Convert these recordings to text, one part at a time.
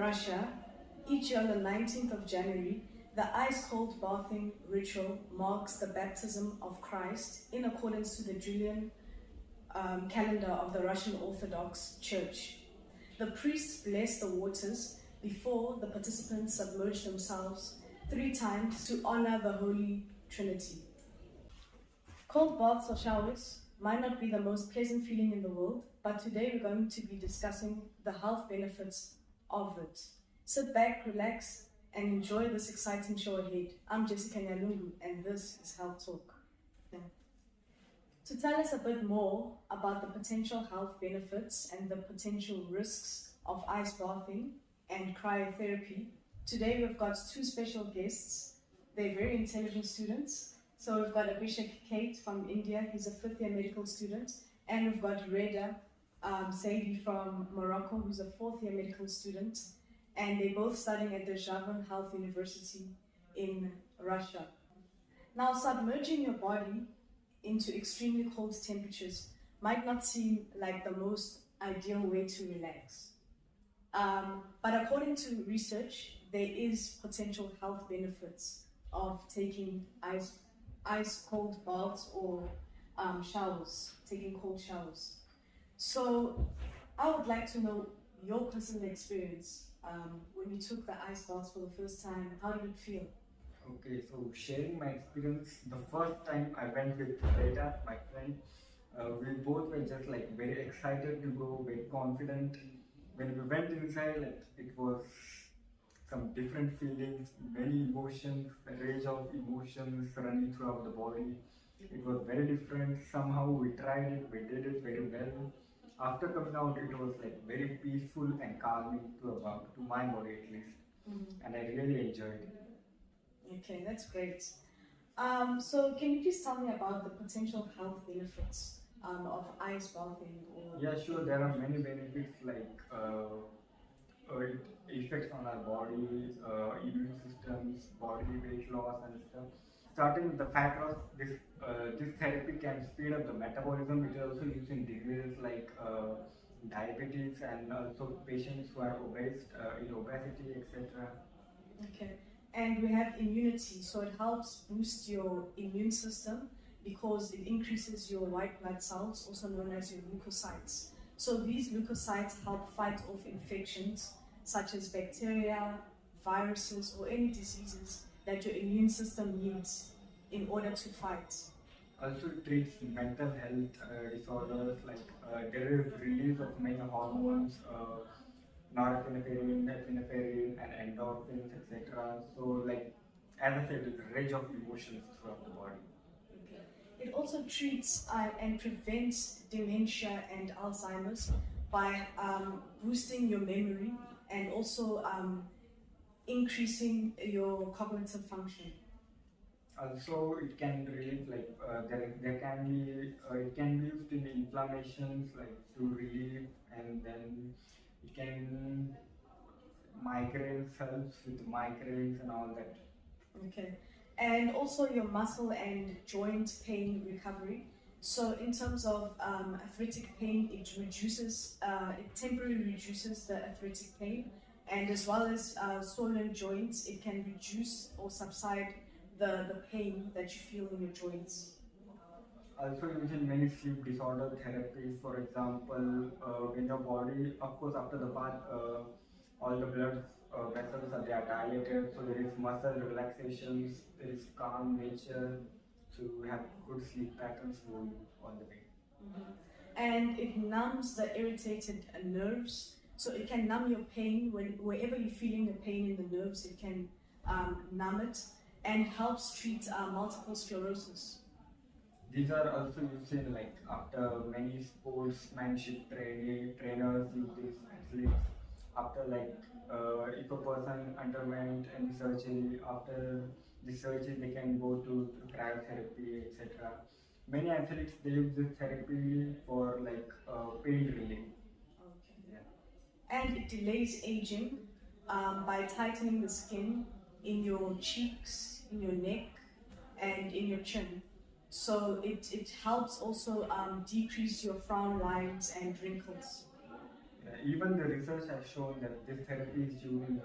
Russia, each year on the 19th of January, the ice-cold bathing ritual marks the baptism of Christ in accordance to the Julian calendar of the Russian Orthodox Church. The priests bless the waters before the participants submerge themselves 3 times to honor the Holy Trinity. Cold baths or showers might not be the most pleasant feeling in the world, but today we're going to be discussing the health benefits of it. Sit back, relax, and enjoy this exciting show ahead. I'm Jessica Nyalungu, and this is Health Talk. Yeah. To tell us a bit more about the potential health benefits and the potential risks of ice bathing and cryotherapy, today we've got 2 special guests. They're very intelligent students. So we've got Abhishek Kate from India, he's a 5th year medical student, and we've got Reda Saidi from Morocco, who's a 4th year medical student, and they're both studying at Derzhavin Health University in Russia. Now, submerging your body into extremely cold temperatures might not seem like the most ideal way to relax. But according to research, there is potential health benefits of taking ice cold baths or showers, taking cold showers. So I would like to know your personal experience when you took the ice baths for the first time. How did it feel? Okay, so sharing my experience, the first time I went with Rita, my friend, we both were just like very excited to go, very confident. When we went inside, like, it was some different feelings, many emotions, a range of emotions running throughout the body. It was very different. Somehow we tried it, we did it very well. After coming out, it was like very peaceful and calming to my body at least. And I really enjoyed it. Okay, that's great. So can you please tell me about the potential health benefits of ice bathing? Yeah, sure. There are many benefits like it effects on our body, immune systems, body weight loss and stuff. Starting with the fat loss, this therapy can speed up the metabolism. It is also used in diseases like diabetes and also patients who are obese, in obesity, etc. Okay, and we have immunity, so it helps boost your immune system because it increases your white blood cells, also known as your leukocytes. So these leukocytes help fight off infections such as bacteria, viruses, or any diseases that your immune system needs in order to fight. Also treats mental health disorders like there is release of many hormones, norepinephrine, epinephrine, and endorphins, etc. So, like as I said, it's a range of emotions throughout the body. It also treats and prevents dementia and Alzheimer's by boosting your memory and also increasing your cognitive function. Also, it can relieve there can be it can be used in inflammations like to relieve, and then it can migraines helps with migraines and all that. Okay, and also your muscle and joint pain recovery. So in terms of arthritic pain, it temporarily reduces the arthritic pain, and as well as swollen joints, it can reduce or subside the pain that you feel in your joints. Also used in many sleep disorder therapies. For example, when your body, of course, after the bath, all the blood vessels are dilated, so there is muscle relaxations, there is calm nature, so we have good sleep patterns going all the way. And it numbs the irritated nerves, so it can numb your pain wherever you're feeling the pain in the nerves. It can numb it and helps treat multiple sclerosis. These are also used in like after many sportsmanship trainers use these athletes after if a person underwent any surgery, after the surgery they can go to cryotherapy, etc. Many athletes they use this therapy for pain relief. Okay. Yeah. And it delays aging by tightening the skin in your cheeks, in your neck, and in your chin. So it helps also decrease your frown lines and wrinkles. Even the research has shown that this therapy is used in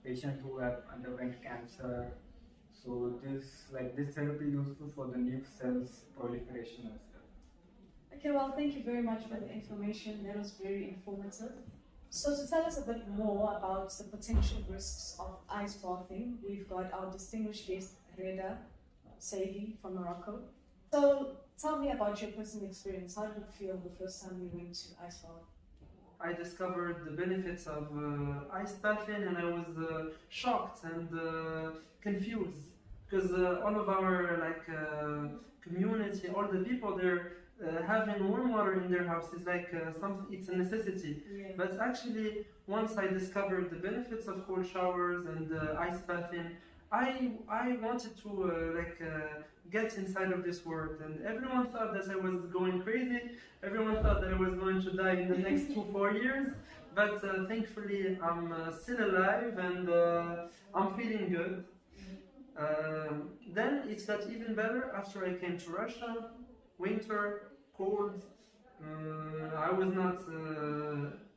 patients who have underwent cancer. So this therapy is useful for the new cells proliferation as well. Okay, well, thank you very much for the information. That was very informative. So to tell us a bit more about the potential risks of ice bathing, we've got our distinguished guest, Reda Saidi from Morocco. So tell me about your personal experience. How did it feel the first time you went to ice bath? I discovered the benefits of ice bathing, and I was shocked and confused because all of our community, all the people there having warm water in their house is like it's a necessity. Yeah. But actually, once I discovered the benefits of cold showers and ice bathing, I wanted to get inside of this world, and everyone thought that I was going crazy. Everyone thought that I was going to die in the next 2-4 years. But thankfully, I'm still alive and I'm feeling good. Then it got even better after I came to Russia. Winter, cold. I was not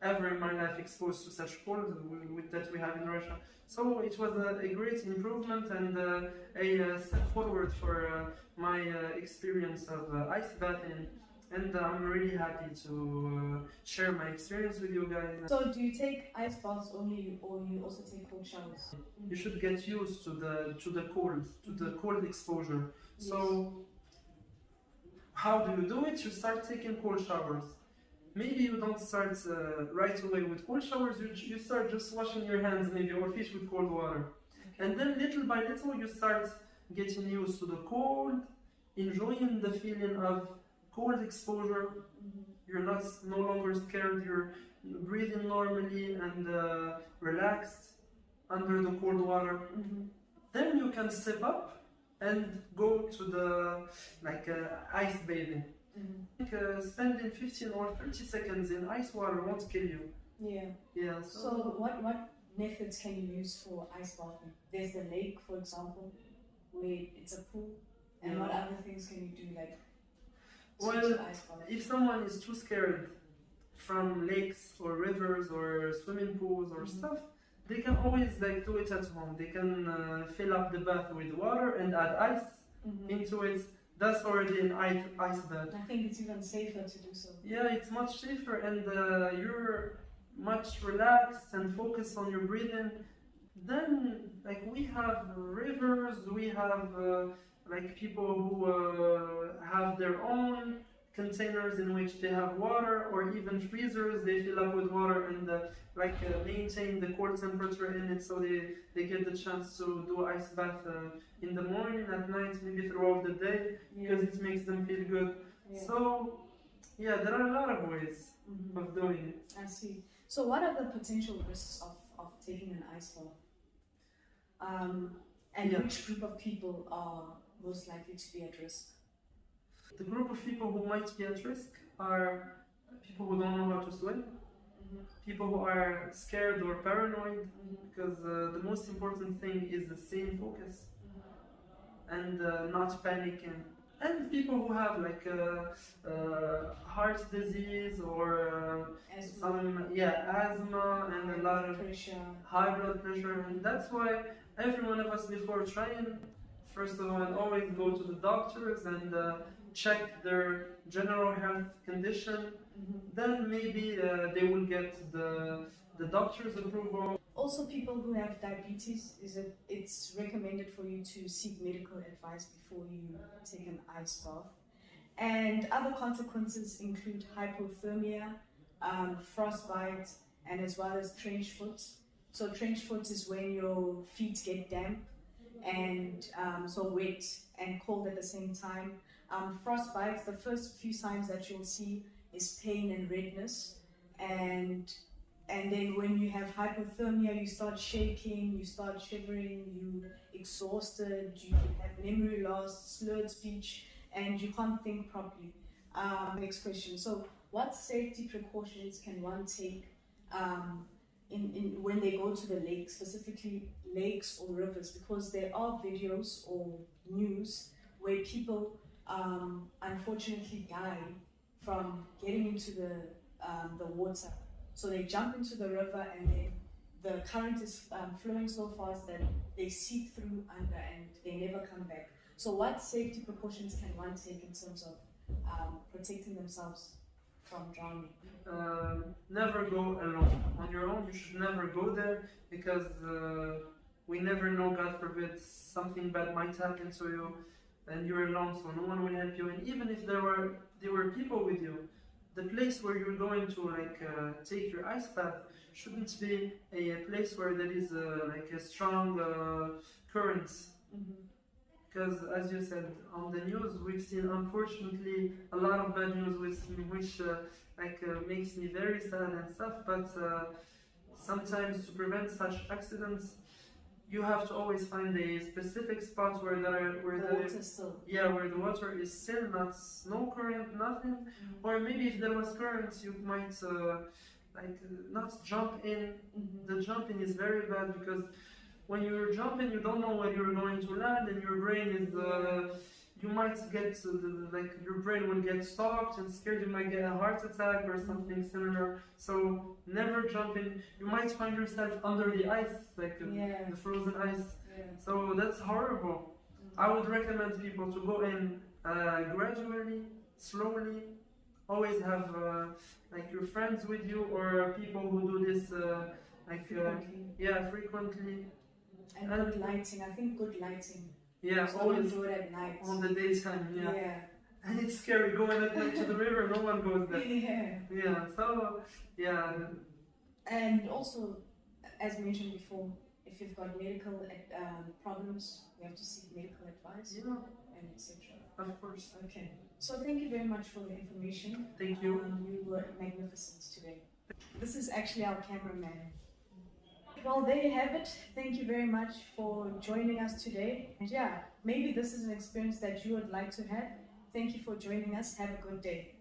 ever in my life exposed to such cold that we have in Russia. So it was a great improvement and a step forward for my experience of ice bathing. And I'm really happy to share my experience with you guys. So do you take ice baths only, or you also take cold showers? You should get used to the cold exposure. Yes. So how do you do it? You start taking cold showers. Maybe you don't start right away with cold showers. You start just washing your hands, maybe, or feet with cold water. Okay. And then little by little you start getting used to the cold, enjoying the feeling of cold exposure. You're no longer scared. You're breathing normally and relaxed under the cold water. Then you can step up and go to the ice bathing. Spending 15 or 30 seconds in ice water won't kill you. Yeah. Yeah. So what methods can you use for ice bathing? There's the lake, for example, where it's a pool. And Yeah. what other things can you do, like Well, to ice bath? if someone is too scared from lakes or rivers or swimming pools or stuff, they can always do it at home. They can fill up the bath with water and add ice into it. That's already an ice bath. I think it's even safer to do so. Yeah, it's much safer, and you're much relaxed and focused on your breathing. Then, we have rivers, we have people who have their own containers in which they have water, or even freezers they fill up with water and maintain the cold temperature in it, so they get the chance to do ice bath in the morning, at night, maybe throughout the day, because it makes them feel good. Yeah. So yeah, there are a lot of ways of doing it. I see. So what are the potential risks of taking an ice bath? And Yeah. which group of people are most likely to be at risk? The group of people who might be at risk are people who don't know how to swim, people who are scared or paranoid, because the most important thing is the same focus and not panicking. And people who have heart disease or asthma and a lot of pressure. high blood pressure, and that's why every one of us, before trying, first of all, always go to the doctors and check their general health condition. Then maybe they will get the doctor's approval. Also, people who have diabetes, it's recommended for you to seek medical advice before you take an ice bath. And other consequences include hypothermia, frostbite, and as well as trench foot. So trench foot is when your feet get damp and so wet and cold at the same time. Frostbite, the first few signs that you'll see is pain and redness, and then when you have hypothermia, you start shaking, you start shivering, you're exhausted, you have memory loss, slurred speech, and you can't think properly. Next question. So what safety precautions can one take when they go to the lake, specifically lakes or rivers? Because there are videos or news where people unfortunately die from getting into the water. So they jump into the river, and then the current is flowing so fast that they seep through under and they never come back. So what safety precautions can one take in terms of protecting themselves from drowning? Never go alone. On your own, you should never go there, because we never know, God forbid, something bad might happen to you, and you're alone, so no one will help you. And even if there were people with you, the place where you're going to take your ice bath shouldn't be a place where there is like a strong current. Because as you said, on the news we've seen, unfortunately, a lot of bad news which makes me very sad and stuff. But sometimes to prevent such accidents, you have to always find a specific spot where the water is still, not no current, nothing. Or maybe if there was current, you might not jump in. The jumping is very bad, because when you're jumping, you don't know where you're going to land, and your brain is you might get your brain will get stopped and scared. You might get a heart attack or something similar. So never jump in. You might find yourself under the ice, the frozen ice. So that's horrible. I would recommend people to go in gradually, slowly. Always have your friends with you, or people who do this frequently. And good lighting. I think good lighting. Yeah, so always do it at night. On the daytime. Yeah. And it's scary going at night to the river. No one goes there. Yeah. So And also, as mentioned before, if you've got medical problems, you have to seek medical advice. And etc. Of course. Okay. So thank you very much for the information. Thank you. You were magnificent today. This is actually our cameraman. Well, there you have it. Thank you very much for joining us today. And maybe this is an experience that you would like to have. Thank you for joining us. Have a good day.